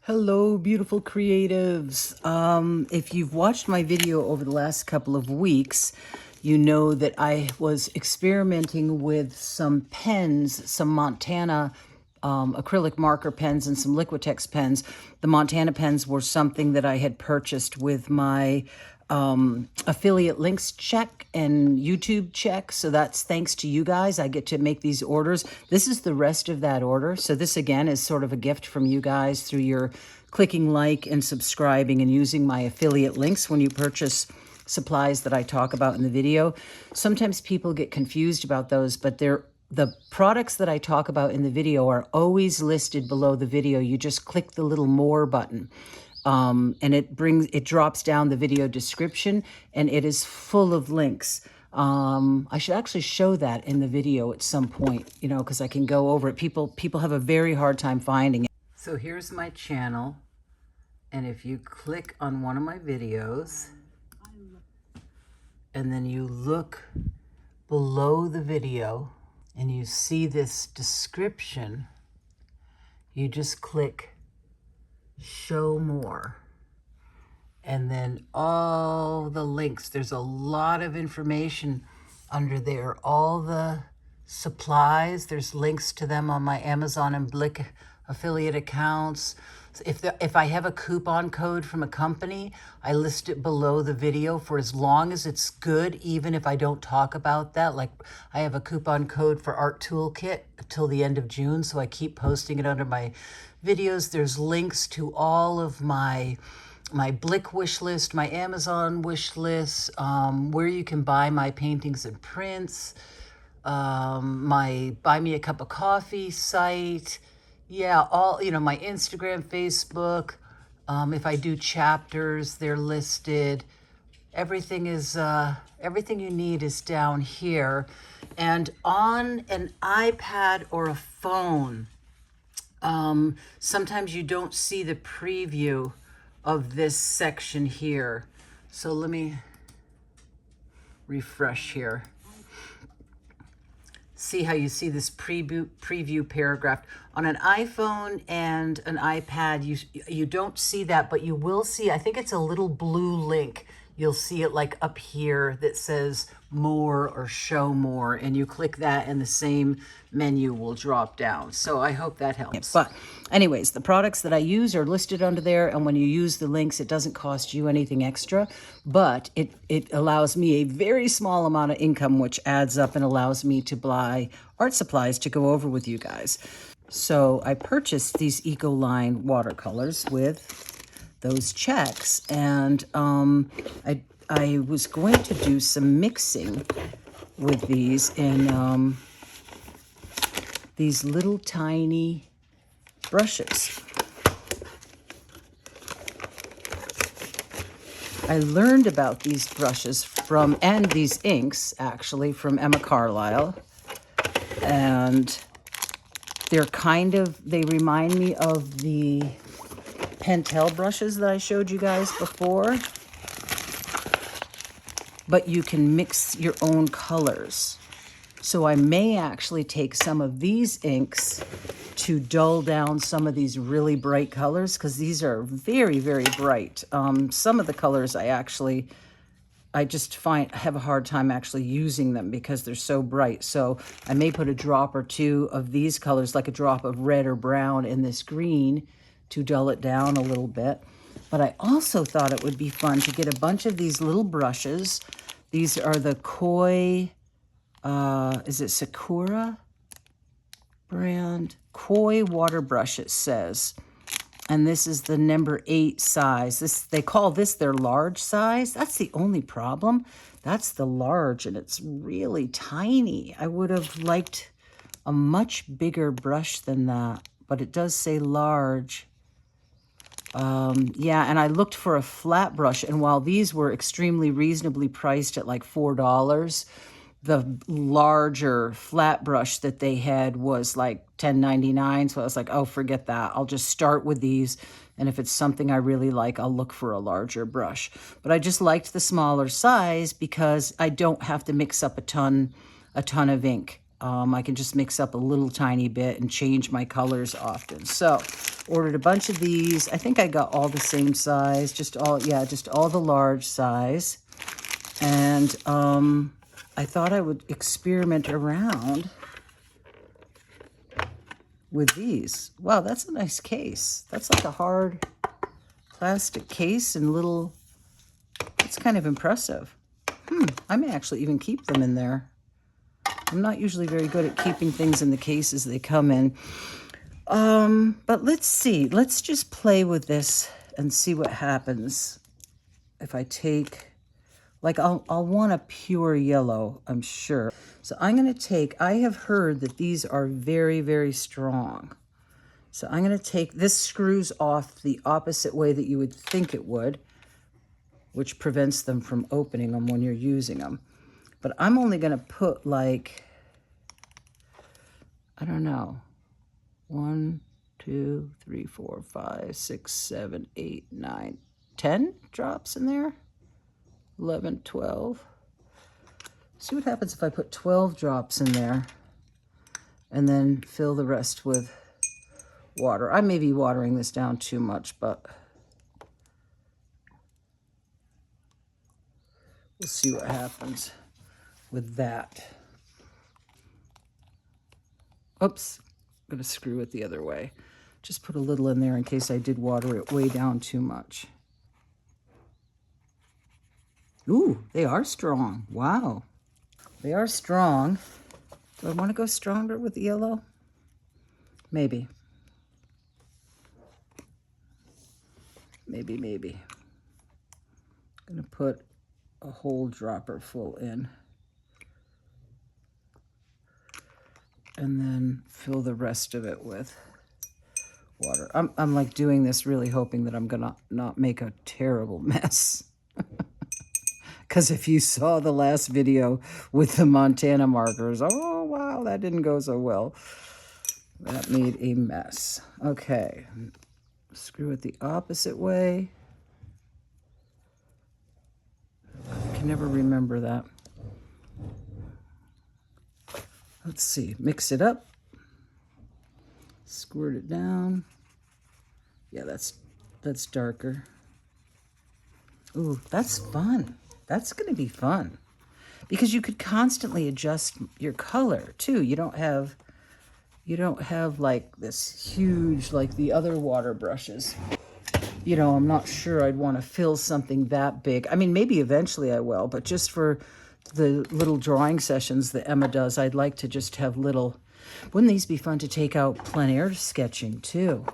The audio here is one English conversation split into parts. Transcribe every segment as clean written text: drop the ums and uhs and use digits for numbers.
Hello, beautiful creatives. If you've watched my video over the last couple of weeks, you know that I was experimenting with some pens, some Montana acrylic marker pens and some Liquitex pens. The Montana pens were something that I had purchased with my affiliate links check and YouTube check. So that's thanks to you guys. I get to make these orders. This is the rest of that order. So this again is sort of a gift from you guys through your clicking like and subscribing and using my affiliate links when you purchase supplies that I talk about in the video. Sometimes people get confused about those, but the products that I talk about in the video are always listed below the video. You just click the little more button. And it drops down the video description, and it is full of links. I should actually show that in the video at some point, you know, because I can go over it. People have a very hard time finding it. So here's my channel, and if you click on one of my videos, and then you look below the video, and you see this description, you just click show more, and then all the links. There's a lot of information under there. All the supplies, there's links to them on my Amazon and Blick affiliate accounts. If I have a coupon code from a company, I list it below the video for as long as it's good, even if I don't talk about that. Like I have a coupon code for Art Toolkit till the end of June, so I keep posting it under my videos. There's links to all of my Blick wish list, my Amazon wish list, where you can buy my paintings and prints, my Buy Me a Cup of Coffee site. Yeah, all, you know, my Instagram, Facebook. If I do chapters, they're listed. Everything you need is down here. And on an iPad or a phone, sometimes you don't see the preview of this section here. So let me refresh here. See how you see this preview paragraph. On an iPhone and an iPad, you don't see that, but you will see, I think it's a little blue link. You'll see it like up here that says more or show more, and you click that and the same menu will drop down. So I hope that helps. But anyways, the products that I use are listed under there, and when you use the links, it doesn't cost you anything extra, but it allows me a very small amount of income, which adds up and allows me to buy art supplies to go over with you guys. So I purchased these Ecoline watercolors with those checks, and I was going to do some mixing with these in these little tiny brushes. I learned about these brushes and these inks actually from Emma Carlisle, and they remind me of the Pentel brushes that I showed you guys before, but you can mix your own colors. So I may actually take some of these inks to dull down some of these really bright colors, because these are very, very bright. Some of the colors I just have a hard time actually using them because they're so bright. So I may put a drop or two of these colors, like a drop of red or brown in this green, to dull it down a little bit. But I also thought it would be fun to get a bunch of these little brushes. These are the Koi, is it Sakura brand? Koi water brush, it says. And this is the number 8 size. They call this their large size. That's the only problem. That's the large, and it's really tiny. I would have liked a much bigger brush than that, but it does say large. Yeah, and I looked for a flat brush, and while these were extremely reasonably priced at like $4, the larger flat brush that they had was like $10.99. So I was like, oh, forget that. I'll just start with these, and if it's something I really like, I'll look for a larger brush. But I just liked the smaller size because I don't have to mix up a ton of ink. I can just mix up a little tiny bit and change my colors often. So ordered a bunch of these. I think I got all the same size, just all the large size. And I thought I would experiment around with these. Wow, that's a nice case. That's like a hard plastic case and little, it's kind of impressive. I may actually even keep them in there. I'm not usually very good at keeping things in the cases they come in. But let's see. Let's just play with this and see what happens if I take, like I'll want a pure yellow, I'm sure. So I'm going to take, I have heard that these are very, very strong. So I'm going to take, this screws off the opposite way that you would think it would, which prevents them from opening them when you're using them. But I'm only going to put like, I don't know, 1, 2, 3, 4, 5, 6, 7, 8, 9, 10 drops in there. 11, 12. See what happens if I put 12 drops in there and then fill the rest with water. I may be watering this down too much, but we'll see what happens with that. Oops, I'm going to screw it the other way. Just put a little in there in case I did water it way down too much. Ooh, they are strong. Wow. They are strong. Do I want to go stronger with the yellow? Maybe. Maybe. I'm going to put a whole dropper full in. And then fill the rest of it with water. I'm like doing this really hoping that I'm gonna not make a terrible mess. Because if you saw the last video with the Montana markers, oh wow, that didn't go so well. That made a mess. Okay, screw it the opposite way. I can never remember that. Let's see, mix it up, squirt it down. Yeah, that's darker. Ooh, that's fun. That's gonna be fun because you could constantly adjust your color too. You don't have like this huge, like the other water brushes. You know, I'm not sure I'd want to fill something that big. I mean, maybe eventually I will, but just for the little drawing sessions that Emma does, I'd like to just have little, wouldn't these be fun to take out plein air sketching too?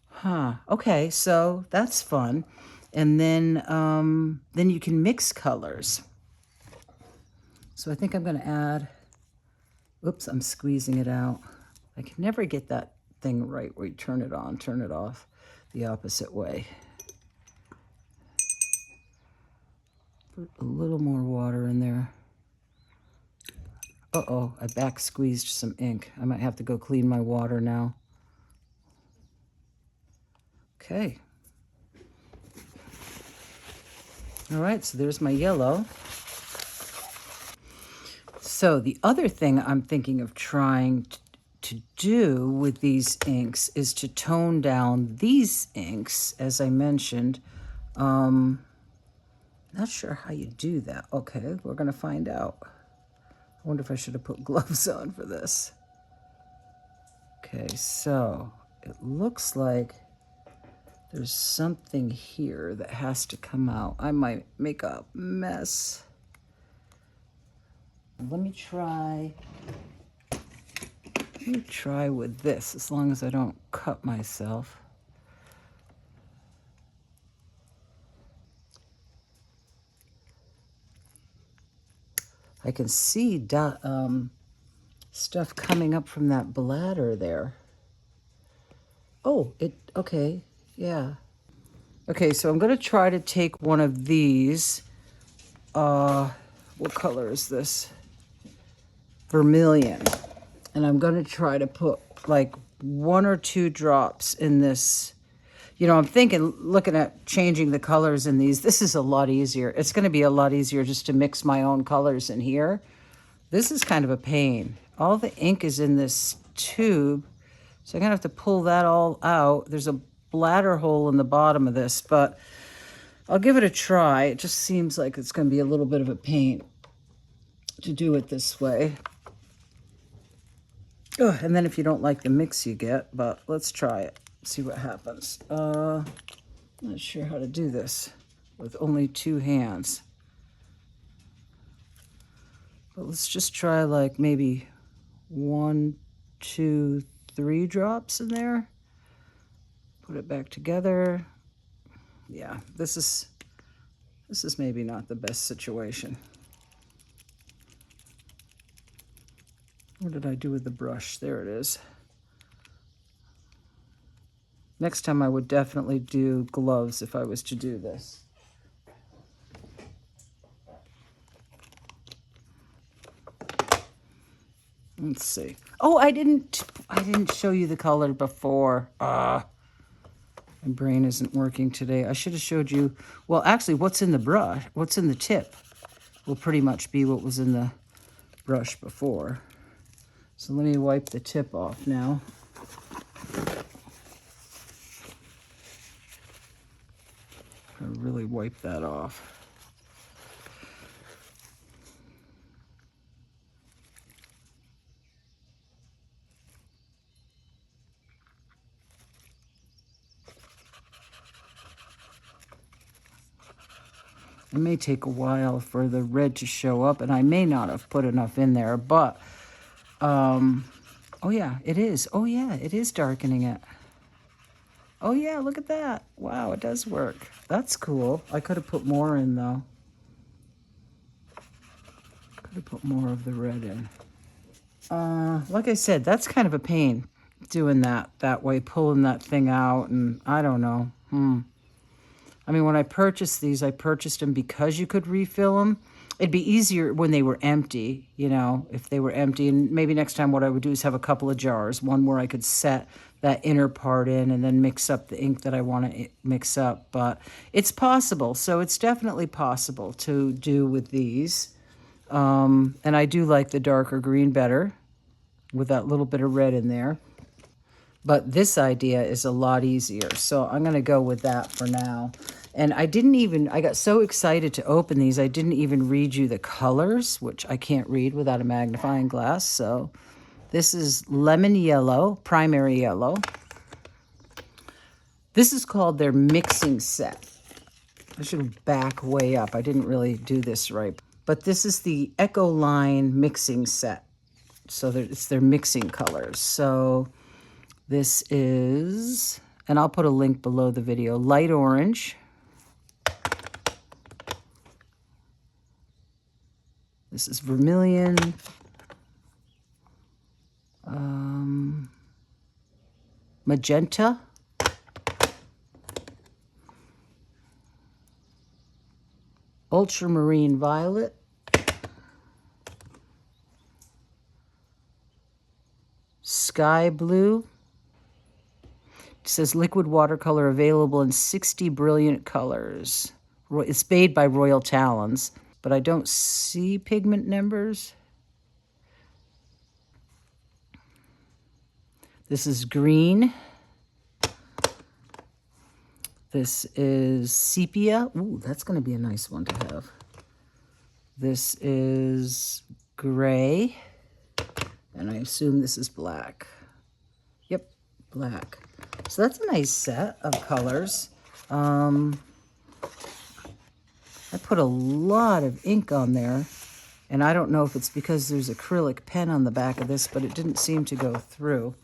Huh, okay, so that's fun. And then you can mix colors. So I think I'm gonna add, oops, I'm squeezing it out. I can never get that thing right where you turn it on, turn it off the opposite way. Put a little more water in there. Uh-oh, I back squeezed some ink. I might have to go clean my water now. Okay. All right, so there's my yellow. So the other thing I'm thinking of trying to do with these inks is to tone down these inks, as I mentioned. Not sure how you do that. Okay, we're gonna find out. I wonder if I should have put gloves on for this. Okay, so it looks like there's something here that has to come out. I might make a mess. Let me try with this, as long as I don't cut myself. I can see stuff coming up from that bladder there. Oh, okay, yeah. Okay, so I'm gonna try to take one of these. What color is this? Vermilion. And I'm gonna try to put like 1 or 2 drops in this. You know, I'm thinking, looking at changing the colors in these, this is a lot easier. It's gonna be a lot easier just to mix my own colors in here This is kind of a pain. All the ink is in this tube, so I'm gonna have to pull that all out. There's a bladder hole in the bottom of this, but I'll give it a try. It just seems like it's gonna be a little bit of a pain to do it this way. Oh, and then if you don't like the mix you get, but let's try it, see what happens. Not sure how to do this with only 2 hands. But let's just try like maybe 1, 2, 3 drops in there. Put it back together. Yeah, this is maybe not the best situation. What did I do with the brush? There it is. Next time I would definitely do gloves if I was to do this. Let's see. Oh, I didn't show you the color before. My brain isn't working today. I should have showed you. Well, actually, what's in the brush, what's in the tip will pretty much be what was in the brush before. So let me wipe the tip off now. I really wipe that off. It may take a while for the red to show up, and I may not have put enough in there, but, oh yeah, it is. Oh yeah, it is darkening it. Oh yeah, look at that. Wow, it does work. That's cool. I could have put more in though. Could have put more of the red in. Like I said, that's kind of a pain doing that way, pulling that thing out, and I don't know. I mean, when I purchased these, I purchased them because you could refill them. It'd be easier when they were empty, you know, if they were empty. And maybe next time what I would do is have a couple of jars, one where I could set that inner part in and then mix up the ink that I want to mix up. But it's possible. So it's definitely possible to do with these. And I do like the darker green better with that little bit of red in there. But this idea is a lot easier. So I'm going to go with that for now. And I got so excited to open these, I didn't even read you the colors, which I can't read without a magnifying glass. So this is lemon yellow, primary yellow. This is called their mixing set. I should back way up. I didn't really do this right. But this is the Ecoline mixing set. So it's their mixing colors. So this is, and I'll put a link below the video, light orange. This is vermilion. Magenta. Ultramarine violet. Sky blue. It says liquid watercolor available in 60 brilliant colors. It's made by Royal Talons, but I don't see pigment numbers. This is green. This is sepia. Ooh, that's going to be a nice one to have. This is gray. And I assume this is black. Yep, black. So that's a nice set of colors. I put a lot of ink on there. And I don't know if it's because there's acrylic pen on the back of this, but it didn't seem to go through.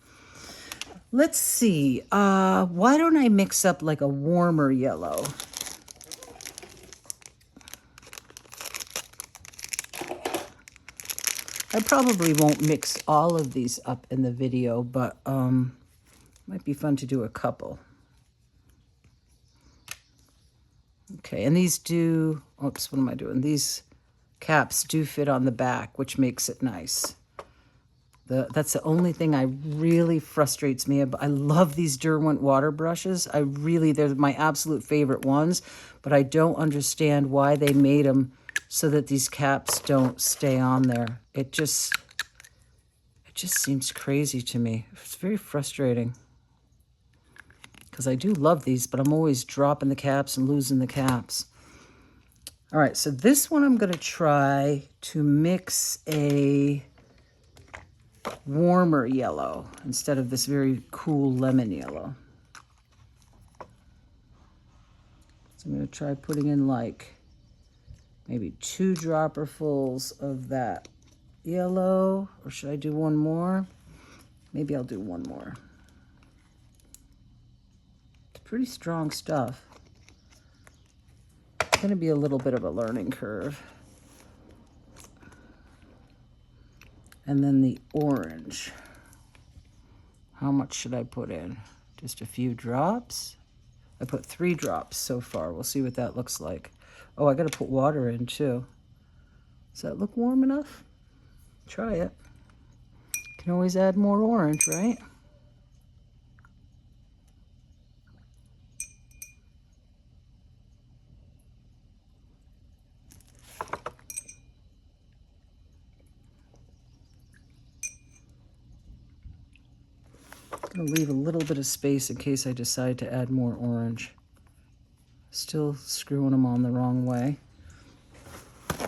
Let's see. Why don't I mix up like a warmer yellow? I probably won't mix all of these up in the video, but might be fun to do a couple. Okay, and these do, oops, what am I doing? These caps do fit on the back, which makes it nice. That's the only thing I really frustrates me. I love these Derwent water brushes. They're my absolute favorite ones, but I don't understand why they made them so that these caps don't stay on there. It just seems crazy to me. It's very frustrating because I do love these, but I'm always dropping the caps and losing the caps. All right, so this one I'm going to try to mix a warmer yellow instead of this very cool lemon yellow. So I'm going to try putting in like maybe 2 dropperfuls of that yellow, or should I do one more? Maybe I'll do one more. It's pretty strong stuff. It's going to be a little bit of a learning curve. And then the orange. How much should I put in? Just a few drops? I put 3 drops so far. We'll see what that looks like. Oh, I got to put water in too. Does that look warm enough? Try it. Can always add more orange, right? I'm going to leave a little bit of space in case I decide to add more orange. Still screwing them on the wrong way. I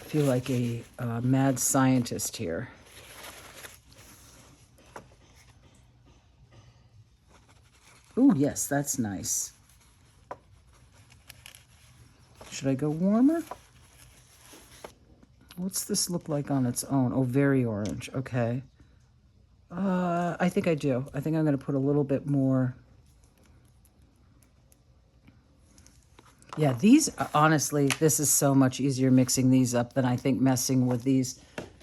feel like a mad scientist here. Ooh, yes, that's nice. Should I go warmer? What's this look like on its own? Oh, very orange. Okay. I think I do. I think I'm going to put a little bit more. Yeah, these, honestly, this is so much easier mixing these up than I think messing with these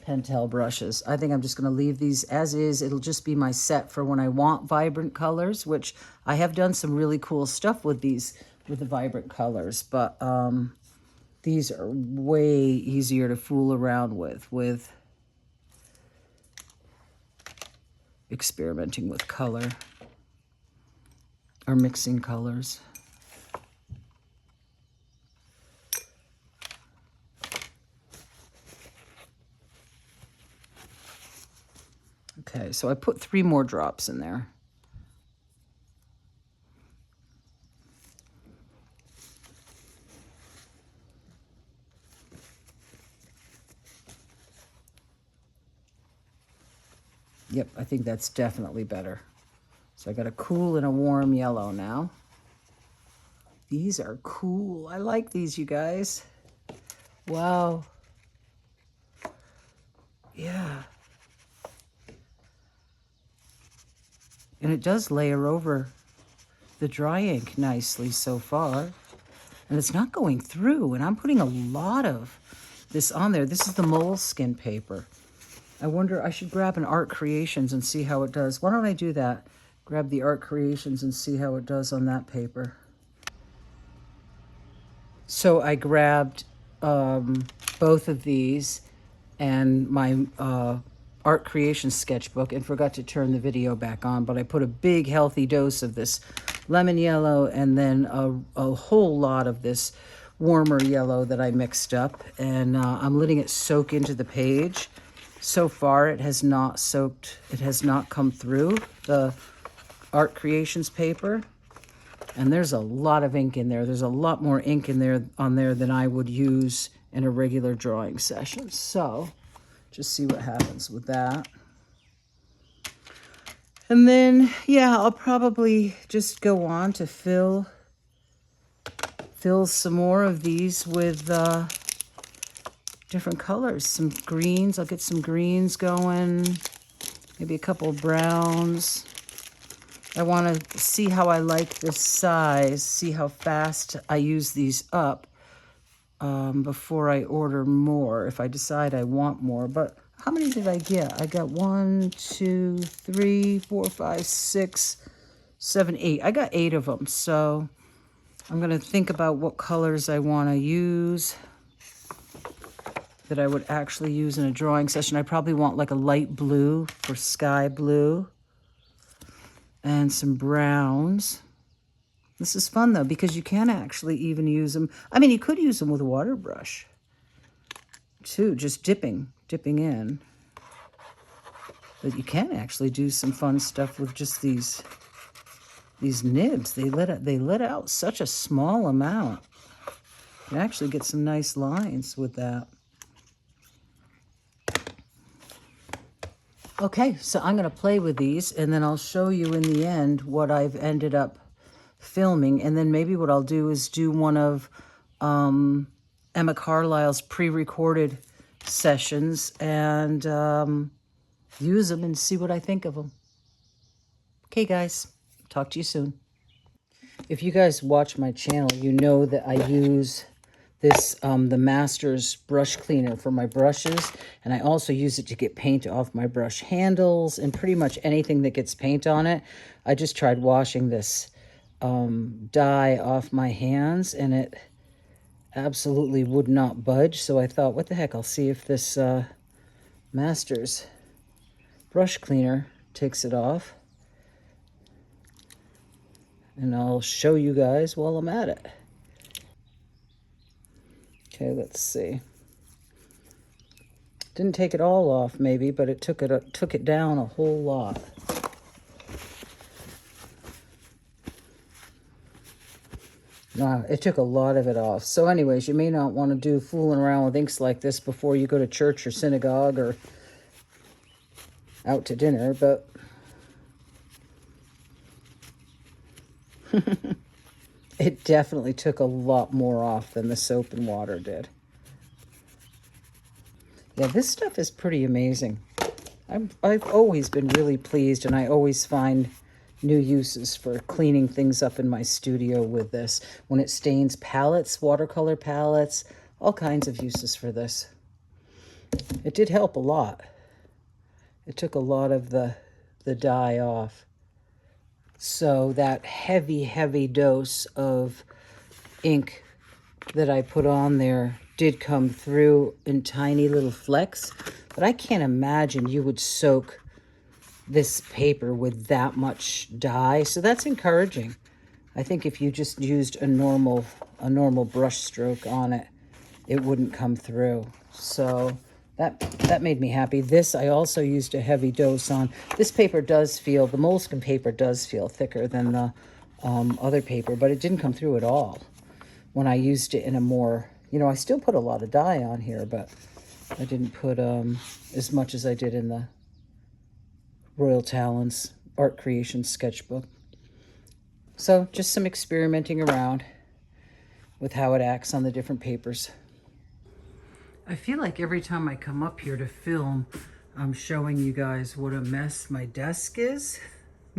Pentel brushes. I think I'm just going to leave these as is. It'll just be my set for when I want vibrant colors, which I have done some really cool stuff with these, with the vibrant colors. But these are way easier to fool around with experimenting with color or mixing colors. Okay, so I put 3 more drops in there. Yep, I think that's definitely better. So I got a cool and a warm yellow now. These are cool. I like these, you guys. Wow. Yeah. And it does layer over the dry ink nicely so far. And it's not going through. And I'm putting a lot of this on there. This is the moleskin paper. I wonder, I should grab an Art Creations and see how it does. Why don't I do that? Grab the Art Creations and see how it does on that paper. So I grabbed both of these and my Art Creations sketchbook and forgot to turn the video back on, but I put a big healthy dose of this lemon yellow and then a whole lot of this warmer yellow that I mixed up, and I'm letting it soak into the page. So far it has not soaked, it has not come through the Art Creations paper, and there's a lot of ink in there. There's a lot more ink in there on there than I would use in a regular drawing session. So just see what happens with that. And then, yeah, I'll probably just go on to fill some more of these with different colors. Some greens, I'll get some greens going, maybe a couple of browns. I want to see how I like this size, see how fast I use these up before I order more, if I decide I want more. But how many did I get? I got 1, 2, 3, 4, 5, 6, 7, 8. I got 8 of them. So I'm going to think about what colors I want to use that I would actually use in a drawing session. I probably want like a light blue or sky blue and some browns. This is fun, though, because you can actually even use them. I mean, you could use them with a water brush, too, just dipping in. But you can actually do some fun stuff with just these nibs. They let out such a small amount. You can actually get some nice lines with that. Okay, so I'm going to play with these, and then I'll show you in the end what I've ended up filming. And then maybe what I'll do is do one of Emma Carlisle's pre-recorded sessions and use them and see what I think of them. Okay, guys, talk to you soon. If you guys watch my channel, you know that I use this, the Masters brush cleaner for my brushes, and I also use it to get paint off my brush handles and pretty much anything that gets paint on it. I just tried washing this dye off my hands, and it absolutely would not budge. So I thought, what the heck, I'll see if this Masters brush cleaner takes it off. And I'll show you guys while I'm at it. Okay, let's see. Didn't take it all off, maybe, but it took it down a whole lot. No, it took a lot of it off. So anyways, you may not want to do fooling around with inks like this before you go to church or synagogue or out to dinner, but it definitely took a lot more off than the soap and water did. Yeah, this stuff is pretty amazing. I've always been really pleased, and I always find new uses for cleaning things up in my studio with this. When it stains palettes, watercolor palettes, all kinds of uses for this. It did help a lot. It took a lot of the dye off. So that heavy dose of ink that I put on there did come through in tiny little flecks, but I can't imagine you would soak this paper with that much dye. So that's encouraging. I think if you just used a normal brush stroke on it, it wouldn't come through. So that made me happy. This I also used a heavy dose on. This paper does feel, the moleskin paper does feel thicker than the other paper, but it didn't come through at all when I used it in a more, I still put a lot of dye on here, but I didn't put as much as I did in the Royal Talons Art Creation sketchbook. So just some experimenting around with how it acts on the different papers. I feel like every time I come up here to film, I'm showing you guys what a mess my desk is.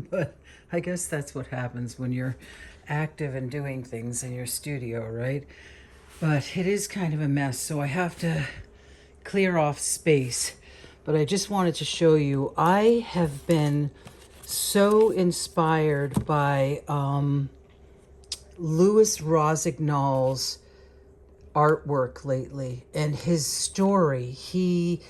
But I guess that's what happens when you're active and doing things in your studio, right? But it is kind of a mess, so I have to clear off space. But I just wanted to show you, I have been so inspired by Louis Rosignol's artwork lately and his story. He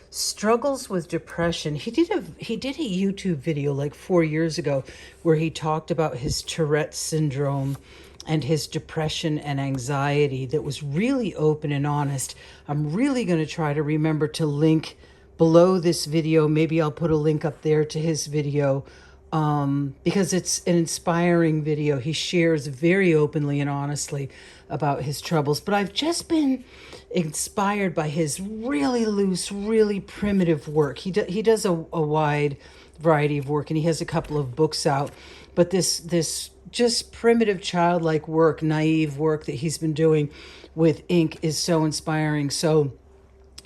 struggles with depression. He did a YouTube video like 4 years ago where he talked about his Tourette syndrome and his depression and anxiety that was really open and honest. I'm really going to try to remember to link below this video. Maybe I'll put a link up there to his video because it's an inspiring video. He shares very openly and honestly about his troubles. But I've just been inspired by his really loose, really primitive work. He does a wide variety of work, and he has a couple of books out. But this just primitive, childlike work, naive work that he's been doing with ink is so inspiring. So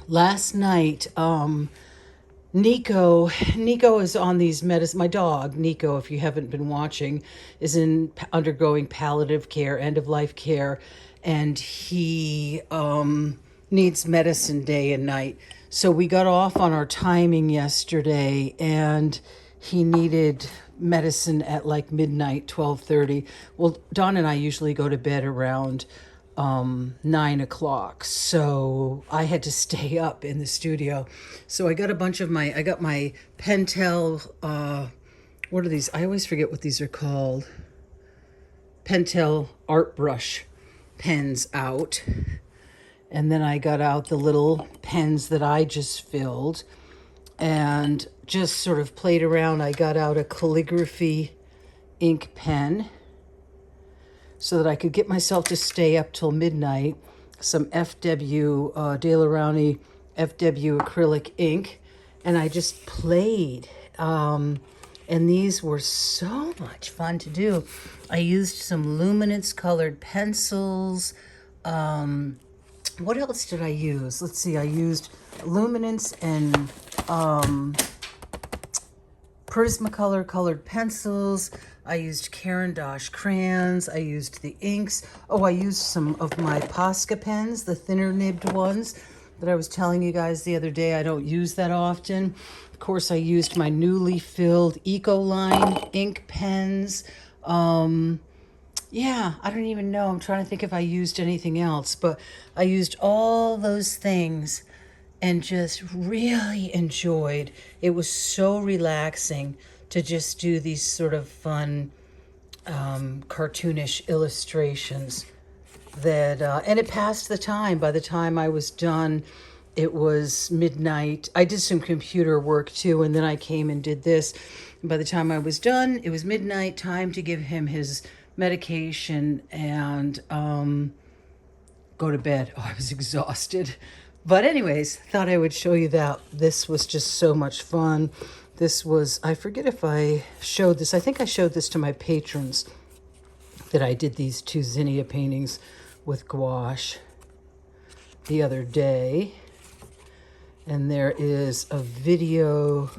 last night, Nico is on these medicine. My dog, Nico, if you haven't been watching, is undergoing palliative care, end-of-life care, and he needs medicine day and night. So we got off on our timing yesterday, and he needed medicine at like midnight, 12:30. Well, Dawn and I usually go to bed around 9 o'clock, so I had to stay up in the studio. So I got I got my Pentel, what are these? I always forget what these are called. Pentel art brush pens out. And then I got out the little pens that I just filled and just sort of played around. I got out a calligraphy ink pen so that I could get myself to stay up till midnight. Some FW, Daler-Rowney FW acrylic ink. And I just played. And these were so much fun to do. I used some luminance colored pencils. What else did I use? Let's see, I used luminance and Prismacolor colored pencils. I used Caran d'Ache crayons. I used the inks. Oh, I used some of my Posca pens, the thinner nibbed ones that I was telling you guys the other day. I don't use that often. Of course, I used my newly filled Ecoline ink pens. Yeah, I don't even know. I'm trying to think if I used anything else, but I used all those things and just really enjoyed. It was so relaxing to just do these sort of fun, cartoonish illustrations that, and it passed the time. By the time I was done, it was midnight. I did some computer work too, and then I came and did this. And by the time I was done, it was midnight, time to give him his medication and go to bed. Oh, I was exhausted. But anyways, thought I would show you that. This was just so much fun. This was, I forget if I showed this. I think I showed this to my patrons, that I did these two zinnia paintings with gouache the other day. And there is a video.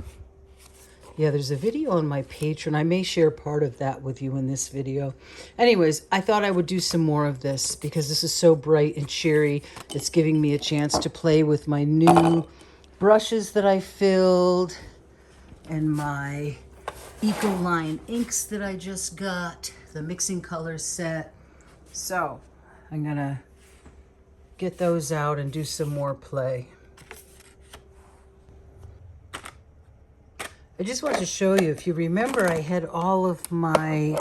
Yeah, there's a video on my Patreon. I may share part of that with you in this video. Anyways, I thought I would do some more of this because this is so bright and cheery. It's giving me a chance to play with my new brushes that I filled and my Ecoline inks that I just got, the mixing color set. So I'm gonna get those out and do some more play. I just want to show you, if you remember, I had all of my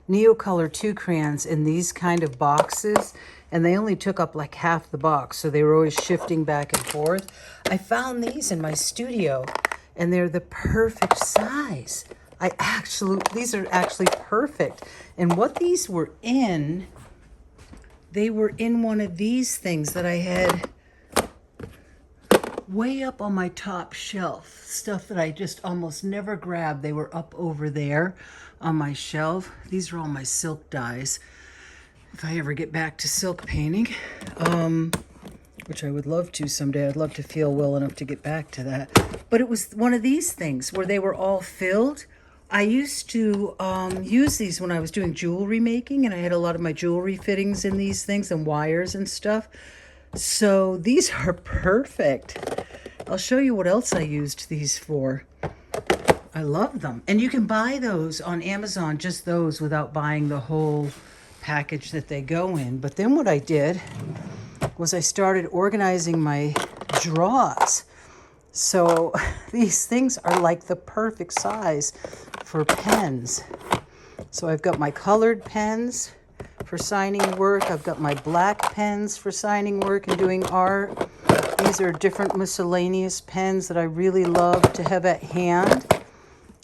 Neocolor 2 crayons in these kind of boxes, and they only took up like half the box, so they were always shifting back and forth. I found these in my studio, and they're the perfect size. These are actually perfect. And what these were in, they were in one of these things that I had way up on my top shelf, stuff that I just almost never grab. They were up over there on my shelf. These are all my silk dyes. If I ever get back to silk painting, which I would love to someday. I'd love to feel well enough to get back to that. But it was one of these things where they were all filled. I used to use these when I was doing jewelry making, and I had a lot of my jewelry fittings in these things and wires and stuff. So these are perfect. I'll show you what else I used these for. I love them. And you can buy those on Amazon, just those, without buying the whole package that they go in. But then what I did was I started organizing my drawers. So these things are like the perfect size for pens. So I've got my colored pens for signing work. I've got my black pens for signing work and doing art. These are different miscellaneous pens that I really love to have at hand.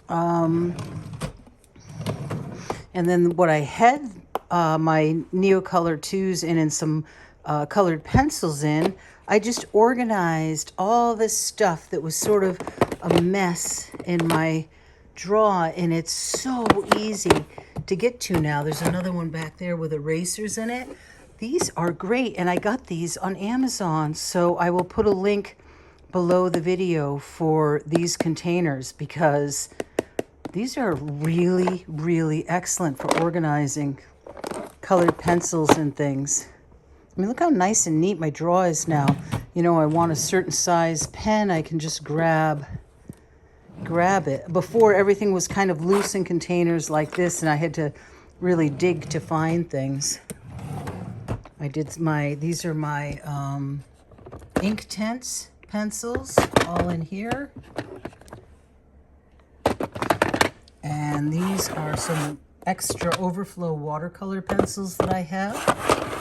And then what I had my Neocolor 2s in and some colored pencils in, I just organized all this stuff that was sort of a mess in my drawer, and it's so easy to get to now. There's another one back there with erasers in it. These are great, and I got these on Amazon, so I will put a link below the video for these containers because these are really, really excellent for organizing colored pencils and things. I mean, look how nice and neat my drawer is now. You know, I want a certain size pen, I can just grab it. Before, everything was kind of loose in containers like this, and I had to really dig to find things. These are my ink tents pencils, all in here. And these are some extra overflow watercolor pencils that I have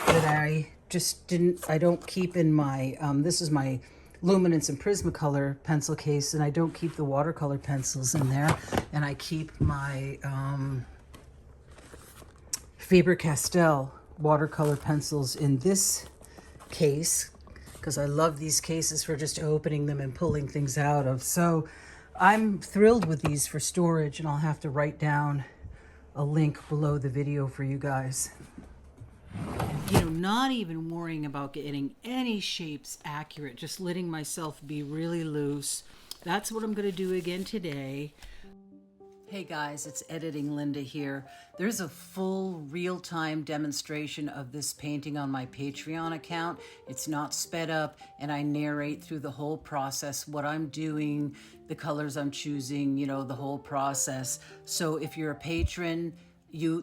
that I just didn't, I don't keep in my, this is my Luminance and Prismacolor pencil case, and I don't keep the watercolor pencils in there, and I keep my Faber-Castell watercolor pencils in this case, because I love these cases for just opening them and pulling things out of. So I'm thrilled with these for storage, and I'll have to write down a link below the video for you guys. You know, not even worrying about getting any shapes accurate, just letting myself be really loose. That's what I'm going to do again today. Hey guys, it's Editing Linda here. There's a full real-time demonstration of this painting on my Patreon account. It's not sped up, and I narrate through the whole process, what I'm doing, the colors I'm choosing, you know, the whole process. So if you're a patron,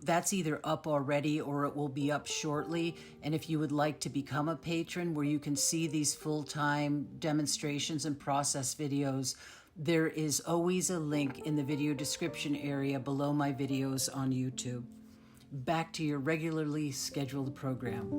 that's either up already or it will be up shortly. And if you would like to become a patron where you can see these full-time demonstrations and process videos, there is always a link in the video description area below my videos on YouTube. Back to your regularly scheduled program.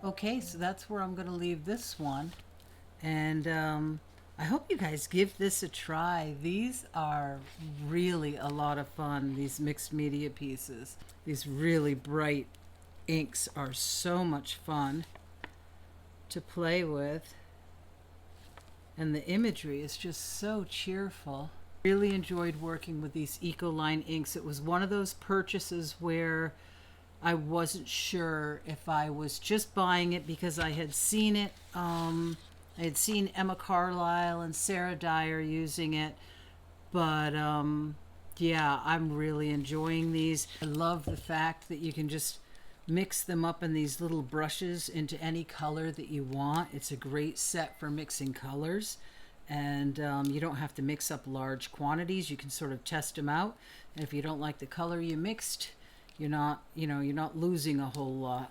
Okay, so that's where I'm going to leave this one. And I hope you guys give this a try. These are really a lot of fun, these mixed media pieces. These really bright inks are so much fun to play with. And the imagery is just so cheerful. Really enjoyed working with these Ecoline inks. It was one of those purchases where I wasn't sure if I was just buying it because I had seen it. I had seen Emma Carlisle and Sarah Dyer using it. But yeah, I'm really enjoying these. I love the fact that you can just mix them up in these little brushes into any color that you want. It's a great set for mixing colors. And you don't have to mix up large quantities. You can sort of test them out. And if you don't like the color you mixed, you're not losing a whole lot.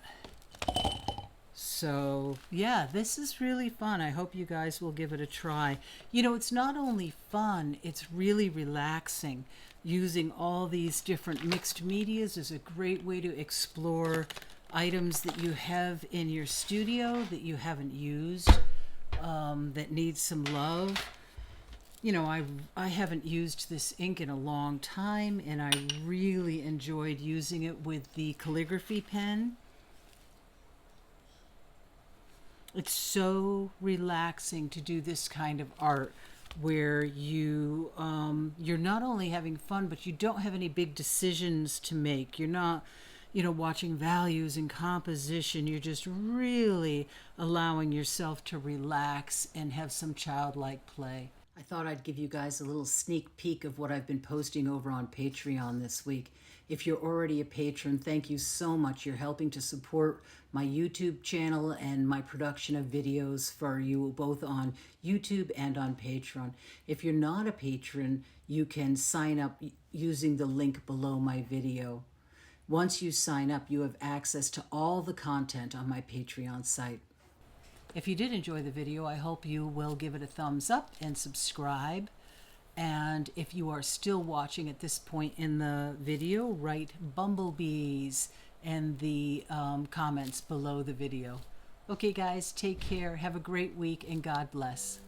So yeah, this is really fun. I hope you guys will give it a try. You know, it's not only fun, it's really relaxing. Using all these different mixed medias is a great way to explore items that you have in your studio that you haven't used, that need some love. You know, I haven't used this ink in a long time, and I really enjoyed using it with the calligraphy pen. It's so relaxing to do this kind of art where you're not only having fun, but you don't have any big decisions to make. You're not watching values and composition. You're just really allowing yourself to relax and have some childlike play. I thought I'd give you guys a little sneak peek of what I've been posting over on Patreon this week. If you're already a patron, thank you so much. You're helping to support my YouTube channel and my production of videos for you both on YouTube and on Patreon. If you're not a patron, you can sign up using the link below my video. Once you sign up, you have access to all the content on my Patreon site. If you did enjoy the video, I hope you will give it a thumbs up and subscribe. And if you are still watching at this point in the video, write bumblebees in the comments below the video. Okay, guys, take care. Have a great week, and God bless.